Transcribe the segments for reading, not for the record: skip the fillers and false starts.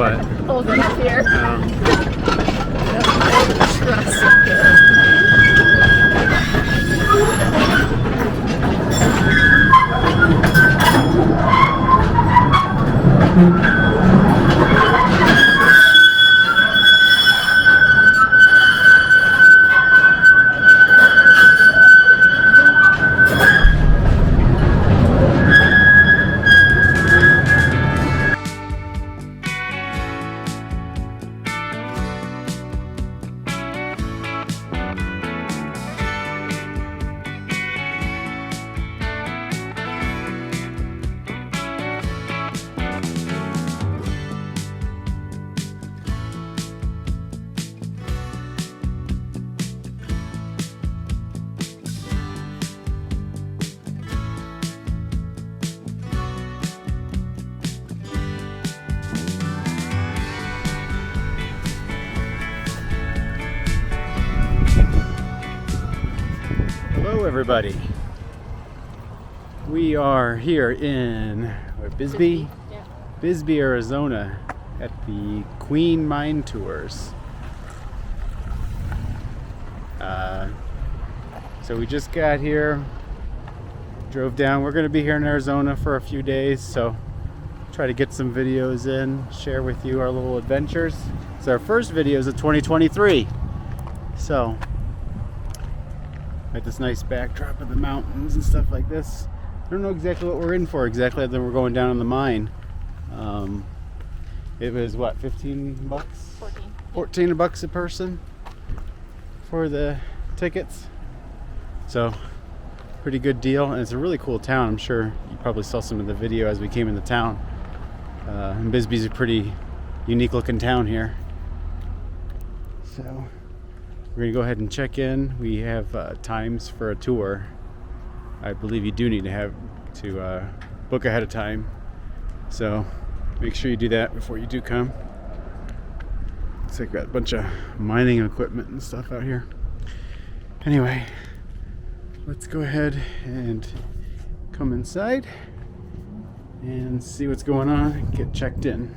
What? Hold it up here. Hello everybody. We are here in Bisbee, Yeah. Bisbee, Arizona at the Queen Mine Tours. So we just got here, drove down. We're going to be here in Arizona for a few days, so try to get some videos in, share with you our little adventures. It's our first videos of 2023. So like this nice backdrop of the mountains and stuff like this. I don't know exactly what we're in for exactly, other than we're going down in the mine. It was what, 15 bucks? 14 bucks a person for the tickets. So pretty good deal, and it's a really cool town. I'm sure you probably saw some of the video as we came into town. And Bisbee's a pretty unique looking town here. So we're gonna go ahead and check in. We have times for a tour. I believe you do need to book ahead of time. So make sure you do that before you do come. Looks like we've got a bunch of mining equipment and stuff out here. Anyway, let's go ahead and come inside and see what's going on and get checked in.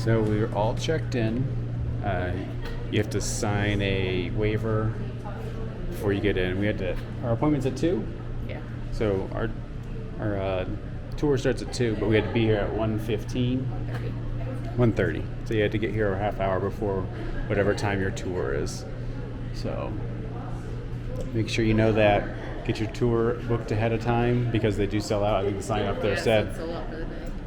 So we're all checked in. You have to sign a waiver before you get in. Our appointment's at 2? Yeah. So our tour starts at 2, but we had to be here at 1:15. 1:30. So you had to get here a half hour before whatever time your tour is. So make sure you know that. Get your tour booked ahead of time because they do sell out. I think the sign up there said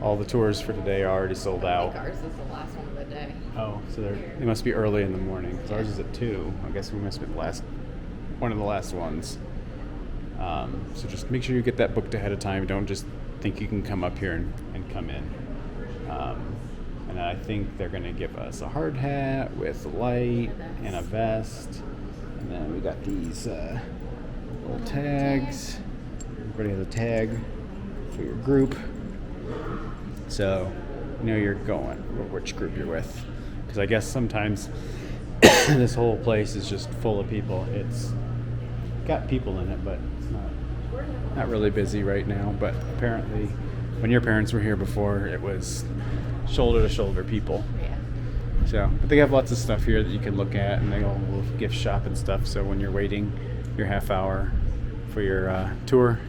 all the tours for today are already sold out. Ours is the last one of the day. Oh, so they must be early in the morning. 'Cause ours is at 2. I guess we must be one of the last ones. So just make sure you get that booked ahead of time. Don't just think you can come up here and come in. And I think they're going to give us a hard hat with a light and a vest. And then we got these little tags. Everybody has a tag for your group. So you know you're going, which group you're with. Because I guess sometimes this whole place is just full of people. It's got people in it, but it's not really busy right now. But apparently when your parents were here before, it was shoulder to shoulder people. Yeah. So, but they have lots of stuff here that you can look at, and they all will gift shop and stuff. So when you're waiting your half hour for your tour,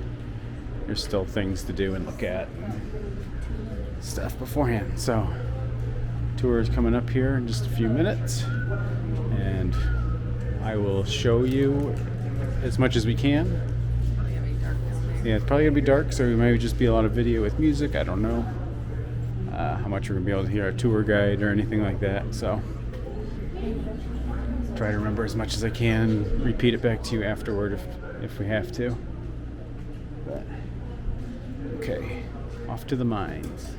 there's still things to do and look at and stuff beforehand. So tour is coming up here in just a few minutes, and I will show you as much as we can. Yeah, it's probably gonna be dark, so it might just be a lot of video with music. I don't know how much we're gonna be able to hear our tour guide or anything like that. So try to remember as much as I can. Repeat it back to you afterward if we have to. But okay, off to the mines.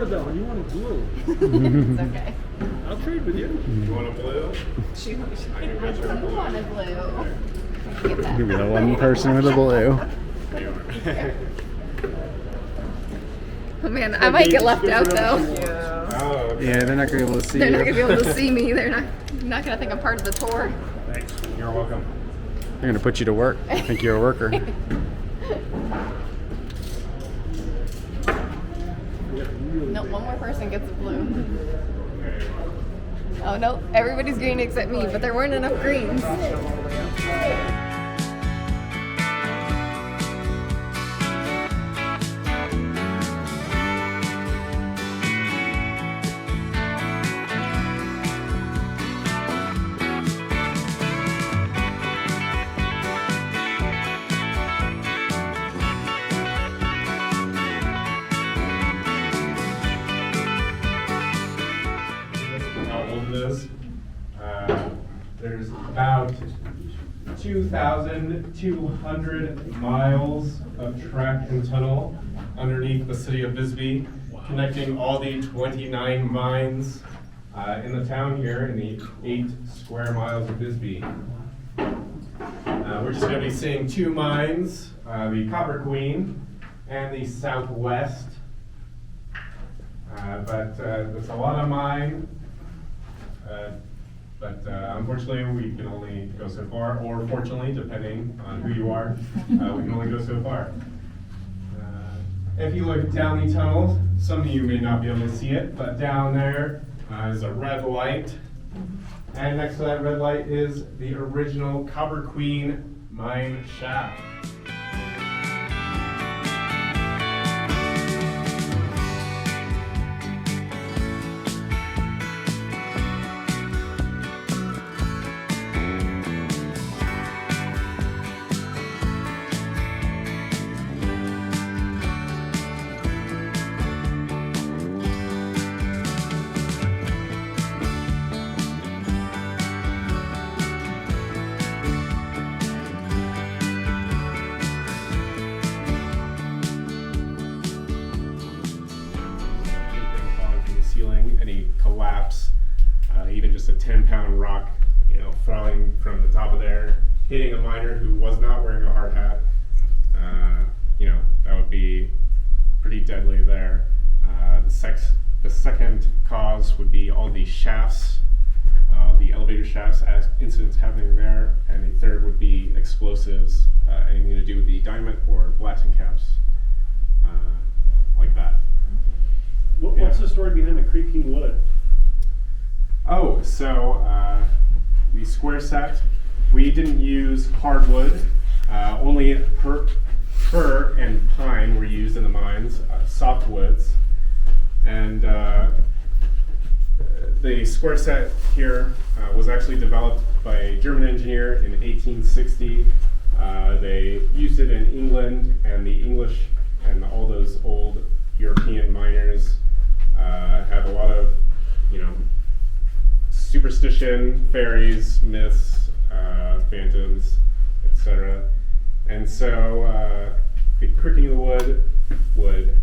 watermelon. You want a blue? It's okay. I'll trade with you. You want a blue? She doesn't want a blue. Get that. Give me the one person with a blue. Oh man, I might get left out though. Oh, okay. Yeah, they're not gonna be able to see They're you. not gonna be able to see me. They're not gonna think I'm part of the tour. Thanks. You're welcome. They're gonna put you to work. I think you're a worker. No, one more person gets a blue. Oh no, everybody's green except me, but there weren't enough greens. How old it is? There's about 2,200 miles of track and tunnel underneath the city of Bisbee, connecting all the 29 mines in the town here in the 8 square miles of Bisbee. We're just going to be seeing 2 mines, the Copper Queen and the Southwest. But it's a lot of mine. But unfortunately, we can only go so far, or fortunately, depending on who you are, we can only go so far. If you look down the tunnel, some of you may not be able to see it, but down there is a red light. And next to that red light is the original Copper Queen mine shaft. Anything falling from the ceiling, any collapse, even just a 10-pound rock, falling from the top of there, hitting a miner who was not wearing a hard hat, that would be pretty deadly there. The second cause would be all the shafts, the elevator shafts, incidents happening there, and the third would be explosives, anything to do with the dynamite or blasting caps, like that. What's the story behind the creaking wood? Oh, so the square set, we didn't use hardwood. Only fir and pine were used in the mines, softwoods. And the square set here was actually developed by a German engineer in 1860. They used it in England, and the English and all those old European miners have a lot of, superstition, fairies, myths, phantoms, etc. And so the creaking of the wood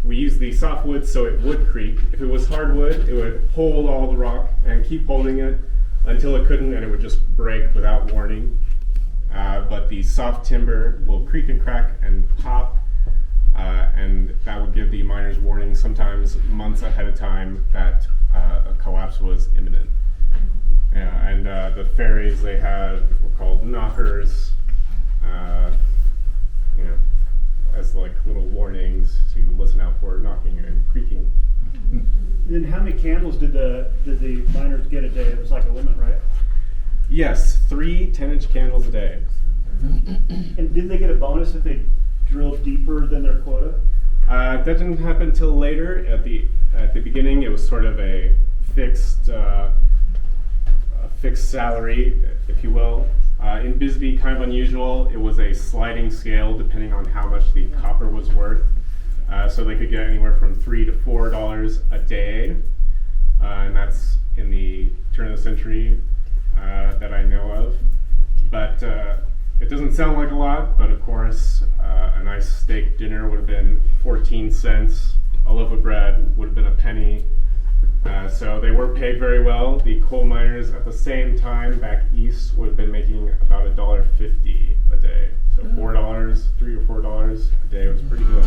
we use the softwood so it would creak. If it was hardwood, it would hold all the rock and keep holding it until it couldn't, and it would just break without warning. But the soft timber will creak and crack and pop, and that would give the miners warning, sometimes months ahead of time, that a collapse was imminent. And the ferries they had were called knockers, as like little warnings, so you would listen out for knocking and creaking. Then how many candles did the miners get a day? It was like a limit, right? Yes, 3 10-inch candles a day. And did they get a bonus if they drilled deeper than their quota? That didn't happen until later. At the beginning, it was sort of a fixed salary, if you will. In Bisbee, kind of unusual, it was a sliding scale depending on how much the copper was worth. So they could get anywhere from $3 to $4 a day, and that's in the turn of the century that I know of. But it doesn't sound like a lot, but of course, a nice steak dinner would have been 14 cents a loaf of bread would have been a penny. So they were paid very well. The coal miners at the same time back east would have been making about $1.50 a day. So $4, $3 or $4 a day was pretty good.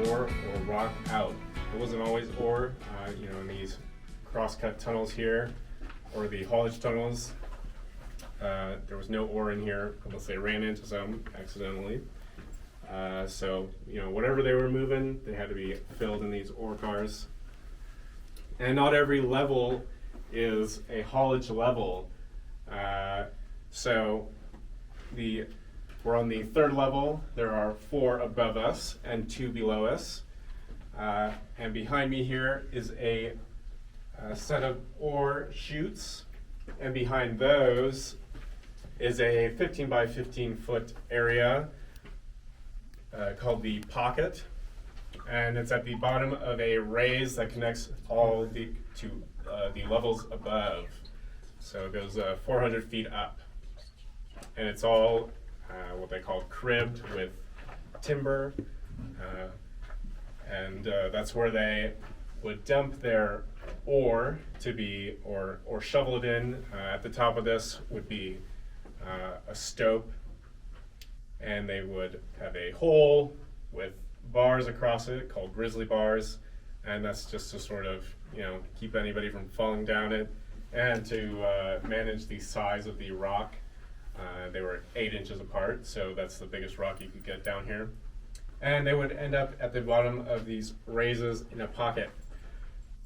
Ore or rock out. It wasn't always ore, in these cross-cut tunnels here, or the haulage tunnels. There was no ore in here unless they ran into some accidentally. So, whatever they were moving, they had to be filled in these ore cars. And not every level is a haulage level. We're on the 3rd level. There are 4 above us and 2 below us. And behind me here is a set of ore chutes. And behind those is a 15 by 15 foot area called the pocket. And it's at the bottom of a raise that connects all the levels above. So it goes 400 feet up. And it's all what they call cribbed with timber, and that's where they would dump their ore to be, or shovel it in. At the top of this would be a stope, and they would have a hole with bars across it called grizzly bars, and that's just to sort of keep anybody from falling down it, and to manage the size of the rock. They were 8 inches apart, so that's the biggest rock you could get down here. And they would end up at the bottom of these raises in a pocket.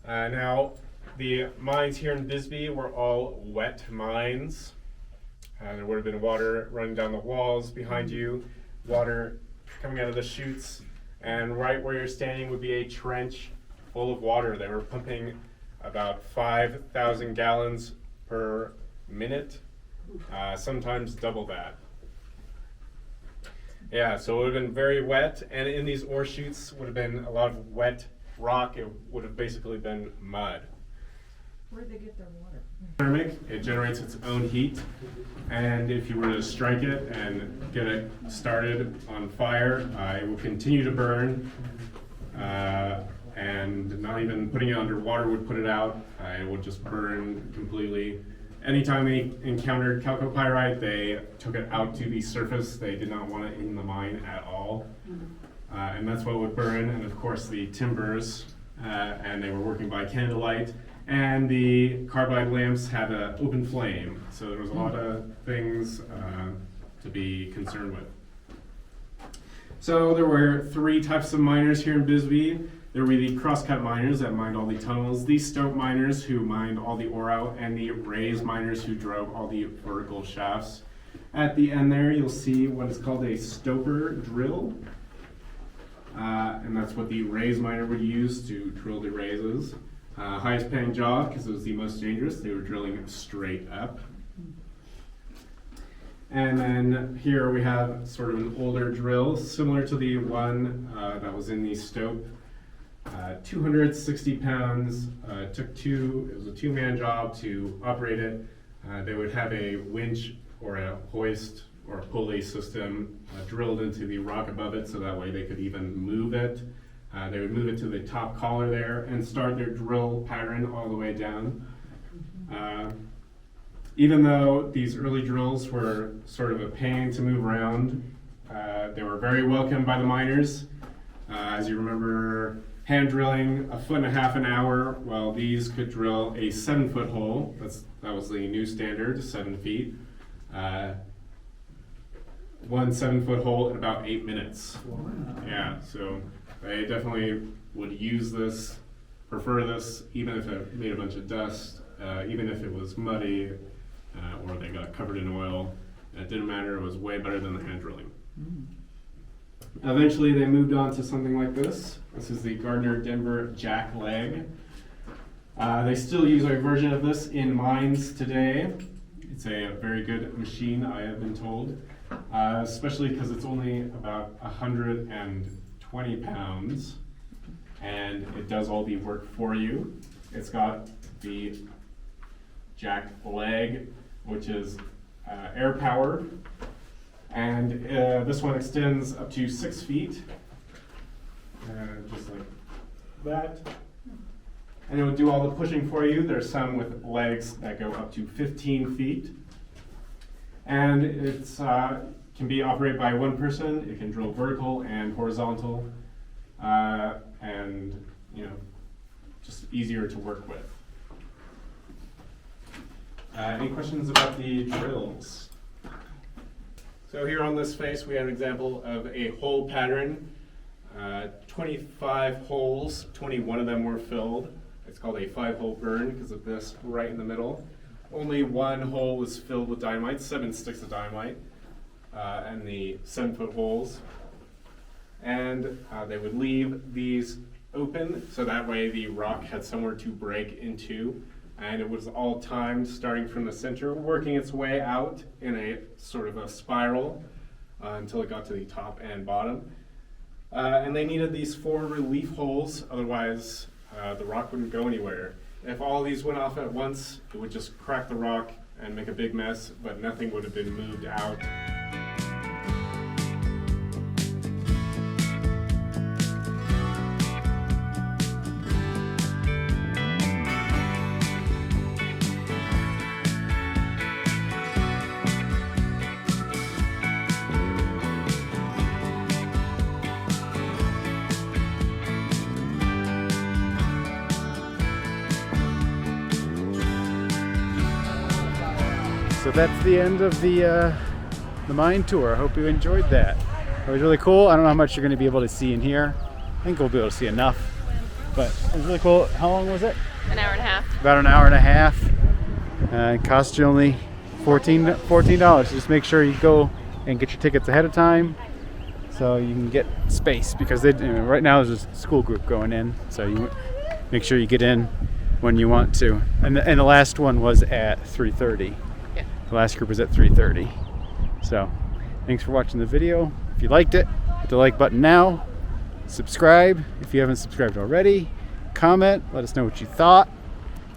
Now, the mines here in Bisbee were all wet mines. There would have been water running down the walls behind you, water coming out of the chutes, and right where you're standing would be a trench full of water. They were pumping about 5,000 gallons per minute. Sometimes double that. Yeah, so it would have been very wet, and in these ore chutes would have been a lot of wet rock. It would have basically been mud. Where'd they get their water? Thermic, it generates its own heat, and if you were to strike it and get it started on fire, it will continue to burn, and not even putting it under water would put it out. It would just burn completely. Anytime they encountered chalcopyrite, they took it out to the surface. They did not want it in the mine at all. And that's what would burn, and of course the timbers, and they were working by candlelight, and the carbide lamps had an open flame. So there was a lot of things to be concerned with. So there were 3 types of miners here in Bisbee. There were the crosscut miners that mined all the tunnels, the stope miners who mined all the ore out, and the raise miners who drove all the vertical shafts. At the end there, you'll see what is called a stoper drill. And that's what the raise miner would use to drill the raises. Highest paying job, because it was the most dangerous. They were drilling straight up. And then here we have sort of an older drill, similar to the one that was in the stope. 260 pounds, it was a 2-man job to operate it. They would have a winch or a hoist or a pulley system drilled into the rock above it, so that way they could even move it. They would move it to the top collar there and start their drill pattern all the way down. Even though these early drills were sort of a pain to move around, they were very welcomed by the miners. As you remember, hand drilling 1.5 feet an hour, while these could drill a 7-foot hole. That was the new standard, 7 feet. 1 7-foot hole in about 8 minutes. Wow. Yeah, so they definitely would use this, prefer this, even if it made a bunch of dust, even if it was muddy, or they got covered in oil. It didn't matter, it was way better than the hand drilling. Eventually they moved on to something like this. This is the Gardner Denver jack leg. They still use a version of this in mines today. It's a very good machine, I have been told, especially because it's only about 120 pounds, and it does all the work for you. It's got the jack leg, which is air powered, and this one extends up to 6 feet, just like that. And it will do all the pushing for you. There's some with legs that go up to 15 feet. And it's can be operated by one person. It can drill vertical and horizontal, and just easier to work with. Any questions about the drills? So here on this face, we have an example of a hole pattern. 25 holes, 21 of them were filled. It's called a 5-hole burn because of this right in the middle. Only one hole was filled with dynamite, 7 sticks of dynamite, and the 7-foot holes. And they would leave these open so that way the rock had somewhere to break into. And it was all timed starting from the center, working its way out in a sort of a spiral until it got to the top and bottom. And they needed these 4 relief holes, otherwise the rock wouldn't go anywhere. If all these went off at once, it would just crack the rock and make a big mess, but nothing would have been moved out. So that's the end of the mine tour. I hope you enjoyed that. It was really cool. I don't know how much you're going to be able to see in here. I think we'll be able to see enough. But it was really cool. How long was it? An hour and a half. About an hour and a half. It cost you only $14. Just make sure you go and get your tickets ahead of time so you can get space, because right now there's a school group going in, so you make sure you get in when you want to. And the last one was at 3:30. The last group was at 3:30. So thanks for watching the video. If you liked it, hit the like button now. Subscribe if you haven't subscribed already. Comment, let us know what you thought.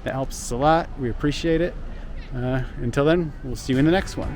That helps us a lot. We appreciate it. Until then, we'll see you in the next one.